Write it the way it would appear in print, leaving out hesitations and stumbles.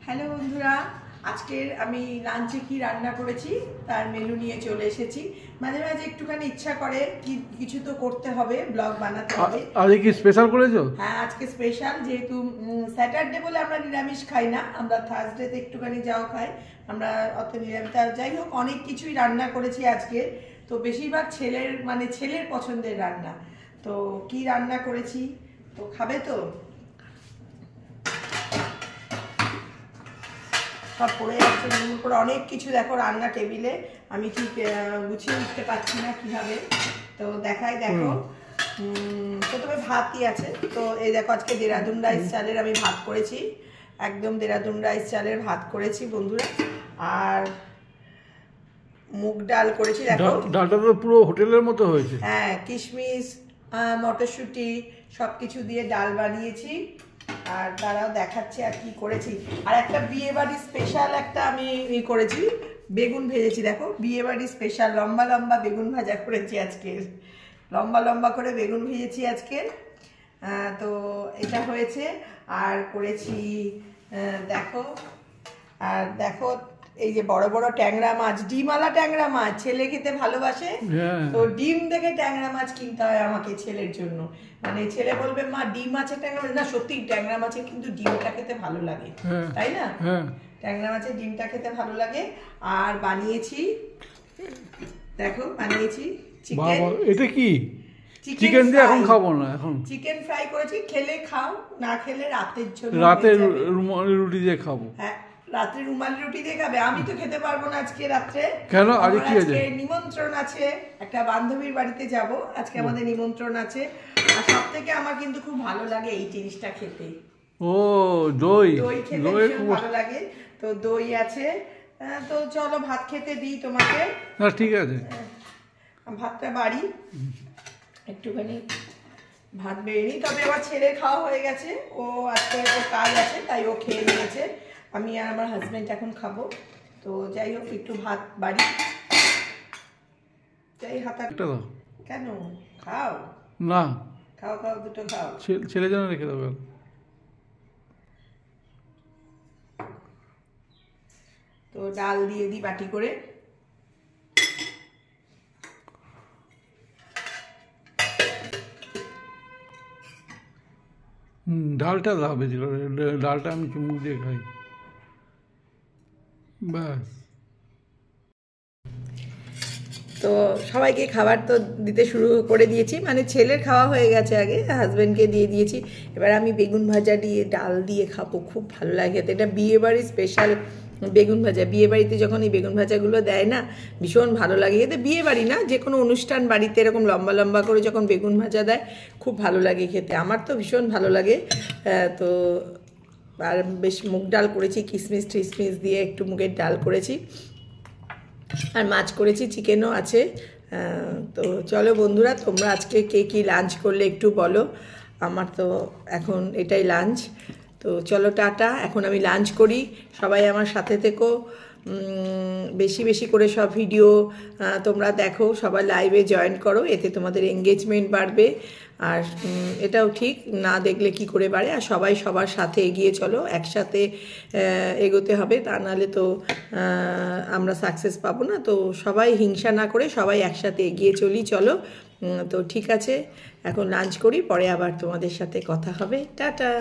Hello বন্ধুরা, আজকের আমি লাঞ্চে কি রান্না করেছি তার মেনু নিয়ে চলে এসেছি। মাঝে মাঝে একটুখানি ইচ্ছা করে কিছু তো করতে হবে, ব্লগ বানাতে হবে। আজকে কি স্পেশাল করেছো? হ্যাঁ, আজকে স্পেশাল, যেহেতু স্যাটারডে বলে আমরা নিরামিষ খাই না, আমরা থার্সডেতে একটুখানি যাও খাই, আমরা অত নিরামিষ। যাই হোক, অনেক কিছুই রান্না করেছি আজকে। তো বেশিরভাগ ছেলের পছন্দের রান্না। তো কি রান্না করেছি তো খাবে তো? সব পড়ে যাচ্ছে নুন করে, অনেক কিছু দেখো রান্না টেবিলে, আমি ঠিক গুছিয়ে উঠতে পারছি না কিভাবে। তো দেখাই, দেখো প্রথমে ভাতই আছে। তো এই দেখো, আজকে দেরাদুন রাইস চালের আমি ভাত করেছি, একদম দেরাদুন রাইস চালের ভাত করেছি বন্ধুরা। আর মুগ ডাল করেছি, দেখো ডালটা তো পুরো হোটেলের মতো হয়েছে। হ্যাঁ, কিশমিশ মটরশুঁটি সব কিছু দিয়ে ডাল বানিয়েছি। আর তারাও দেখাচ্ছে আর কি করেছি। আর একটা বিয়ে বাড়ি স্পেশাল একটা আমি করেছি, বেগুন ভেজেছি। দেখো, বিয়ে বাড়ি স্পেশাল লম্বা লম্বা বেগুন ভাজা করেছি আজকে, লম্বা লম্বা করে বেগুন ভেজেছি আজকে। তো এটা হয়েছে। আর করেছি দেখো, আর দেখো এই যে বড় বড় ট্যাংরা মাছ, ডিমওয়ালা ট্যাংরা মাছ, ছেলে খেতে ভালোবাসে। তো ডিম দেখে ট্যাংরা মাছ কিনতে হয় আমাকে ছেলের জন্য। মানে ছেলে বলবে, মা ডিম আছে ট্যাংরা মাছ। না, সত্যি ট্যাংরা মাছের কিন্তু ডিমটা খেতে ভালো লাগে, তাই না? ট্যাংরা মাছের ডিমটা খেতে ভালো লাগে। আর বানিয়েছি, দেখো বানিয়েছি চিকেন। এটা কি চিকেন দিয়ে এখন খাবো না, এখন চিকেন ফ্রাই করেছি। খেলে খাও, না খেলে রাতের জন্য, রাতের রুটি দিয়ে খাবো। হ্যাঁ, রাত্রে রুমালি রুটি দিয়ে খাবে। আমি তো খেতে পারবো না আজকে রাত্রে। কেন? আজকে নিমন্ত্রণ আছে, একটা বান্ধবীর বাড়িতে যাব আজকে, আমাদের নিমন্ত্রণ আছে। আর সব থেকে আমার কিন্তু খুব ভালো লাগে এই জিনিসটা খেতে। ও, দই দই খেতে খুব ভালো লাগে। তো দই আছে। তো চলো ভাত খেতে দিই তোমাকে। না, ঠিক আছে, ভাতটা বাড়ি, একটুখানি ভাত বেড়ে নিই। তবে আমার ছেলে খাওয়া হয়ে গেছে, ও আজকে কাজ আছে তাই ও খেয়ে নিয়েছে। আমি আর আমার হাজবেন্ড এখন খাবো। তো যাই হোক, একটু ভাত বাড়ি, যাই হাতা কেন খাও না, খাও খাও, দুটো খাও, ছেলে যেন রেখে দেবে। তো ডাল দিয়ে দিই বাটি করে। ডালটা দাও বেশি করে, ডালটা আমি চুমুক দিয়ে খাই, ব্যাস। তো সবাইকে খাবার তো দিতে শুরু করে দিয়েছি, মানে ছেলের খাওয়া হয়ে গেছে, আগে হাজব্যান্ডকে দিয়ে দিয়েছি। এবার আমি বেগুন ভাজা দিয়ে ডাল দিয়ে খাবো, খুব ভালো লাগে। এটা বিয়ে বাড়ির স্পেশাল বেগুন ভাজা। বিয়ে বাড়িতে যখন এই বেগুন ভাজাগুলো দেয় না, ভীষণ ভালো লাগে খেতে। বিয়ে বাড়ি না, যে কোনো অনুষ্ঠান বাড়িতে এরকম লম্বা লম্বা করে যখন বেগুন ভাজা দেয়, খুব ভালো লাগে খেতে। আমার তো ভীষণ ভালো লাগে। তো আর বেশ মুগ ডাল করেছি, কিশমিশ টিশমিশ দিয়ে একটু মুগের ডাল করেছি। আর মাছ করেছি, চিকেনও আছে। তো চলো বন্ধুরা, তোমরা আজকে কে কী লাঞ্চ করলে একটু বলো। আমার তো এখন এটাই লাঞ্চ। তো চলো টাটা, এখন আমি লাঞ্চ করি। সবাই আমার সাথে থেকো, বেশি বেশি করে সব ভিডিও তোমরা দেখো, সবাই লাইভে জয়েন করো, এতে তোমাদের এঙ্গেজমেন্ট বাড়বে। আর এটাও ঠিক, না দেখলে কি করে বাড়ে। আর সবাই সবার সাথে এগিয়ে চলো, একসাথে এগোতে হবে, তা নাহলে তো আমরা সাকসেস পাবো না। তো সবাই হিংসা না করে সবাই একসাথে এগিয়ে চলি, চলো। তো ঠিক আছে, এখন লাঞ্চ করি, পরে আবার তোমাদের সাথে কথা হবে। টাটা।